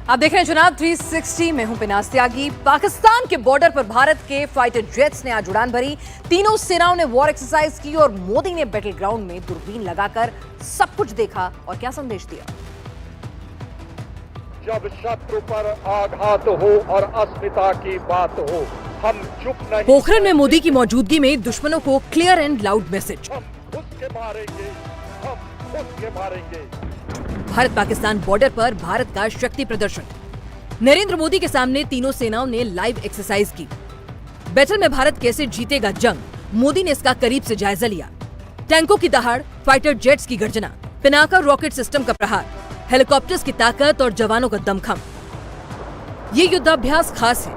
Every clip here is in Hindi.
आप देख रहे हैं चुनाव 360 में हूं पिनास त्यागी। पाकिस्तान के बॉर्डर पर भारत के फाइटर जेट्स ने आज उड़ान भरी। तीनों सेनाओं ने वॉर एक्सरसाइज की और मोदी ने बैटल ग्राउंड में दूरबीन लगाकर सब कुछ देखा और क्या संदेश दिया। जब शत्रु पर आघात हो और अस्मिता की बात हो, हम चुप नहीं। पोखरण में मोदी की मौजूदगी में दुश्मनों को क्लियर एंड लाउड मैसेज। हम उसके मारेंगे, हम उसके मारेंगे। भारत पाकिस्तान बॉर्डर पर भारत का शक्ति प्रदर्शन। नरेंद्र मोदी के सामने तीनों सेनाओं ने लाइव एक्सरसाइज की। बैटल में भारत कैसे जीतेगा जंग, मोदी ने इसका करीब से जायजा लिया। टैंकों की दहाड़, फाइटर जेट्स की गर्जना, पिनाका रॉकेट सिस्टम का प्रहार, हेलीकॉप्टर्स की ताकत और जवानों का दमखम। ये युद्धाभ्यास खास है।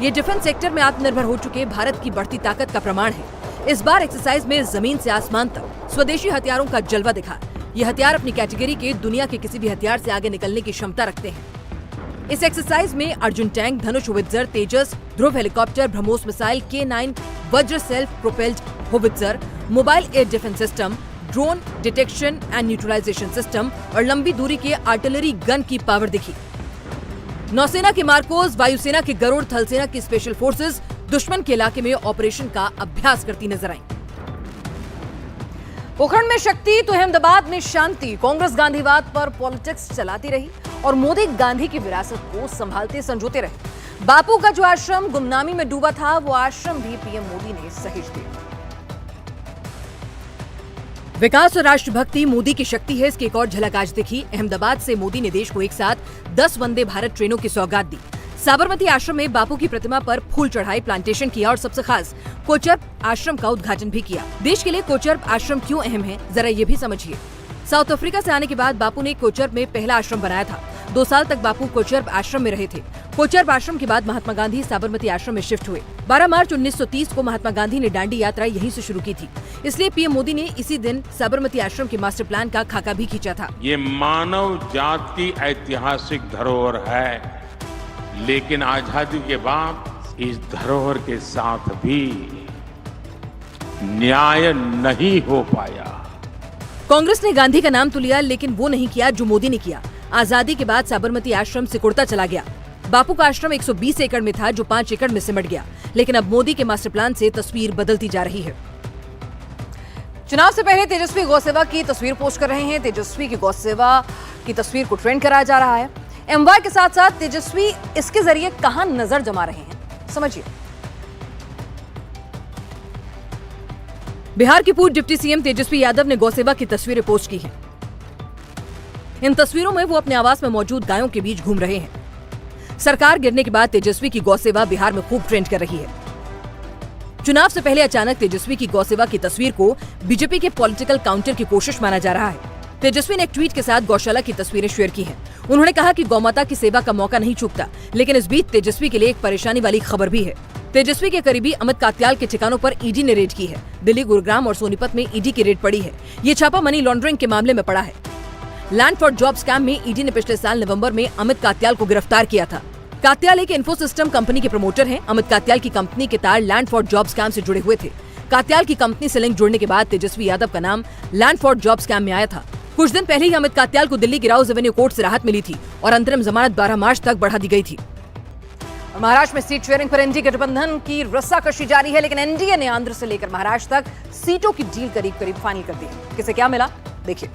ये डिफेंस सेक्टर में आत्मनिर्भर हो चुके भारत की बढ़ती ताकत का प्रमाण है। इस बार एक्सरसाइज में जमीन से आसमान तक स्वदेशी हथियारों का जलवा दिखा। ये हथियार अपनी कैटेगरी के दुनिया के किसी भी हथियार से आगे निकलने की क्षमता रखते हैं। इस एक्सरसाइज में Arjun tank, Dhanush howitzer, Tejas, Dhruv helicopter, BrahMos missile, K9, Vajra self propelled howitzer, mobile air defence system, drone detection and neutralisation system और लंबी दूरी के आर्टिलरी गन की पावर दिखी। नौसेना के मार्कोस, वायुसेना के गरुड़, थलसेना की स्पेशल फोर्सेस दुश्मन के इलाके में ऑपरेशन का अभ्यास करती नजर आई। पोखरण में शक्ति तो अहमदाबाद में शांति। कांग्रेस गांधीवाद पर पॉलिटिक्स चलाती रही और मोदी गांधी की विरासत को संभालते संजोते रहे। बापू का जो आश्रम गुमनामी में डूबा था, वो आश्रम भी पीएम मोदी ने सहेज दिया। विकास और राष्ट्रभक्ति मोदी की शक्ति है, इसकी एक और झलक आज दिखी। अहमदाबाद से मोदी ने देश को एक साथ 10 वंदे भारत ट्रेनों की सौगात दी। साबरमती आश्रम में बापू की प्रतिमा पर फूल चढ़ाए, प्लांटेशन किया और सबसे खास कोचरब आश्रम का उद्घाटन भी किया। देश के लिए कोचरब आश्रम क्यों अहम है, जरा ये भी समझिए। साउथ अफ्रीका से आने के बाद बापू ने कोचरब में पहला आश्रम बनाया था। 2 साल तक बापू कोचरब आश्रम में रहे थे। कोचरब आश्रम के बाद महात्मा गांधी साबरमती आश्रम में शिफ्ट हुए। 12 मार्च 1930 को महात्मा गांधी ने दांडी यात्रा यहीं से शुरू की थी। इसलिए पीएम मोदी ने इसी दिन साबरमती आश्रम के मास्टर प्लान का खाका भी खींचा था। ये मानव जाति की ऐतिहासिक धरोहर है, लेकिन आजादी के बाद इस धरोहर के साथ भी न्याय नहीं हो पाया। कांग्रेस ने गांधी का नाम तो लिया, लेकिन वो नहीं किया जो मोदी ने किया। आजादी के बाद साबरमती आश्रम सिकुड़ता चला गया। बापू का आश्रम 120 एकड़ में था, जो 5 एकड़ में सिमट गया। लेकिन अब मोदी के मास्टर प्लान से तस्वीर बदलती जा रही है। चुनाव से पहले तेजस्वी गौसेवा की तस्वीर पोस्ट कर रहे हैं। तेजस्वी की गौसेवा की तस्वीर को ट्रेंड कराया जा रहा है। एमवाई के साथ साथ तेजस्वी इसके जरिए कहां नजर जमा रहे हैं, समझिए। बिहार के पूर्व डिप्टी सीएम तेजस्वी यादव ने गौसेवा की तस्वीरें पोस्ट की हैं। इन तस्वीरों में वो अपने आवास में मौजूद गायों के बीच घूम रहे हैं। सरकार गिरने के बाद तेजस्वी की गौसेवा बिहार में खूब ट्रेंड कर रही है। चुनाव से पहले अचानक तेजस्वी की गौसेवा की तस्वीर को बीजेपी के पॉलिटिकल काउंटर की कोशिश माना जा रहा है। तेजस्वी ने एक ट्वीट के साथ गौशाला की तस्वीरें शेयर की हैं। उन्होंने कहा कि गौमाता की सेवा का मौका नहीं चूकता, लेकिन इस बीच तेजस्वी के लिए एक परेशानी वाली खबर भी है। तेजस्वी के करीबी अमित कात्याल के ठिकानों पर ईडी ने रेड की है। दिल्ली, गुरुग्राम और सोनीपत में ईडी की रेड पड़ी है। ये छापा मनी लॉन्ड्रिंग के मामले में पड़ा है। लैंड फॉर जॉब स्कैम में ईडी ने पिछले साल नवंबर में अमित कात्याल को गिरफ्तार किया था। कात्याल एक इन्फोसिस्टम कंपनी के प्रमोटर हैं। अमित कात्याल की कंपनी के तार लैंड फॉर जॉब स्कैम से जुड़े हुए थे। कात्याल की कंपनी से लिंक जुड़ने के बाद तेजस्वी यादव का नाम लैंड फॉर जॉब स्कैम में आया था। कुछ दिन पहले ही अमित कात्याल को दिल्ली की राउज एवेन्यू कोर्ट से राहत मिली थी और अंतरिम जमानत 12 मार्च तक बढ़ा दी गई थी। महाराष्ट्र में सीट शेयरिंग पर एनडीए गठबंधन की रस्साकशी जारी है, लेकिन एनडीए ने आंध्र से लेकर महाराष्ट्र तक सीटों की डील करीब करीब फाइनल कर दी है। किसे क्या मिला, देखिए।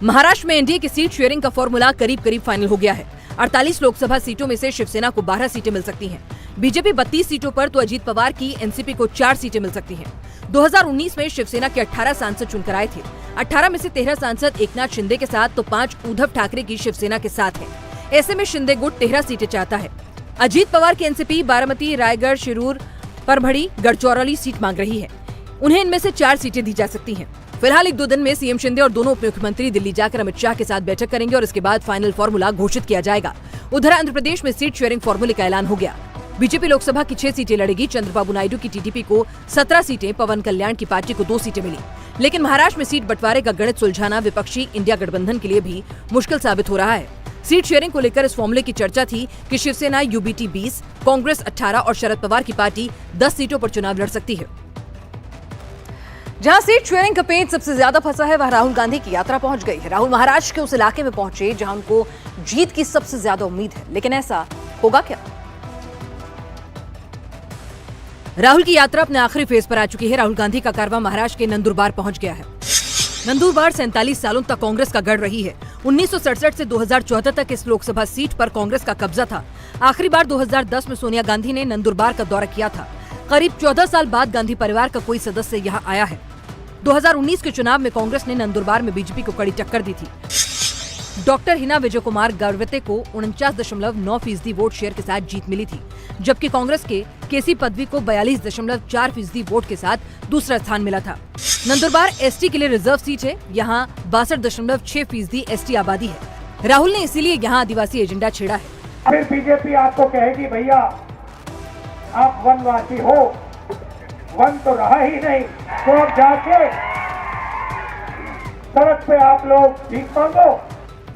महाराष्ट्र में एनडीए की सीट शेयरिंग का फॉर्मूला करीब करीब फाइनल हो गया है। 48 लोकसभा सीटों में से शिवसेना को 12 सीटें मिल सकती हैं। बीजेपी 32 सीटों पर तो अजीत पवार की एनसीपी को 4 सीटें मिल सकती हैं। 2019 में शिवसेना के 18 सांसद चुनकर आए थे। 18 में से 13 सांसद एकनाथ शिंदे के साथ तो 5 उद्धव ठाकरे की शिवसेना के साथ हैं। ऐसे में शिंदे गुट 13 सीटें चाहता है। अजीत पवार की एनसीपी बारामती, रायगढ़, शिरूर, परभड़ी, गढ़चिरौली सीट मांग रही है। उन्हें इनमें से 4 सीटें दी जा सकती हैं। फिलहाल 1-2 दिन में सीएम शिंदे और दोनों उप मुख्यमंत्री दिल्ली जाकर अमित शाह के साथ बैठक करेंगे और इसके बाद फाइनल फॉर्मूला घोषित किया जाएगा। उधर आंध्र प्रदेश में सीट शेयरिंग फॉर्मूले का ऐलान हो गया। बीजेपी लोकसभा की 6 सीटें लड़ेगी। चंद्रबाबू नायडू की टीडीपी को 17 सीटें, पवन कल्याण की पार्टी को 2 सीटें मिली। लेकिन महाराष्ट्र में सीट बंटवारे का गणित सुलझाना विपक्षी इंडिया गठबंधन के लिए भी मुश्किल साबित हो रहा है। सीट शेयरिंग को लेकर इस फॉर्मूले की चर्चा थी कि शिवसेना यूबीटी 20, कांग्रेस 18 और शरद पवार की पार्टी 10 सीटों पर चुनाव लड़ सकती है। जहां सीट शेयरिंग का पेच सबसे ज्यादा फंसा है, वह राहुल गांधी की यात्रा पहुंच गई है। राहुल महाराष्ट्र के उस इलाके में पहुंचे जहां उनको जीत की सबसे ज्यादा उम्मीद है, लेकिन ऐसा होगा क्या? राहुल की यात्रा अपने आखिरी फेज पर आ चुकी है। राहुल गांधी का कारवां महाराष्ट्र के नंदुरबार पहुंच गया है। नंदुरबार 47 सालों तक कांग्रेस का गढ़ रही है। 1967 से 2014 तक इस लोकसभा सीट पर कांग्रेस का कब्जा था। आखिरी बार 2010 में सोनिया गांधी ने नंदुरबार का दौरा किया था। करीब 14 साल बाद गांधी परिवार का कोई सदस्य यहां आया है। 2019 के चुनाव में कांग्रेस ने नंदुरबार में बीजेपी को कड़ी टक्कर दी थी। डॉक्टर हिना विजय कुमार गारवेते को 49.9% वोट शेयर के साथ जीत मिली थी, जबकि कांग्रेस के केसी पदवी को 42.4% वोट के साथ दूसरा स्थान मिला था। नंदुरबार एसटी के लिए रिजर्व सीट है। यहाँ 62.6% एसटी आबादी है। राहुल ने इसीलिए यहाँ आदिवासी एजेंडा छेड़ा है। फिर बीजेपी आपको कहेगी भैया आप वनवासी हो, वन तो रहा ही नहीं, तो अब जाके सड़क पे आप लोग भीख मांगो।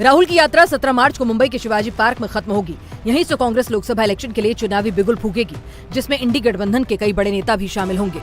राहुल की यात्रा 17 मार्च को मुंबई के शिवाजी पार्क में खत्म होगी। यहीं से कांग्रेस लोकसभा इलेक्शन के लिए चुनावी बिगुल फूकेगी, जिसमें इंडी गठबंधन के कई बड़े नेता भी शामिल होंगे।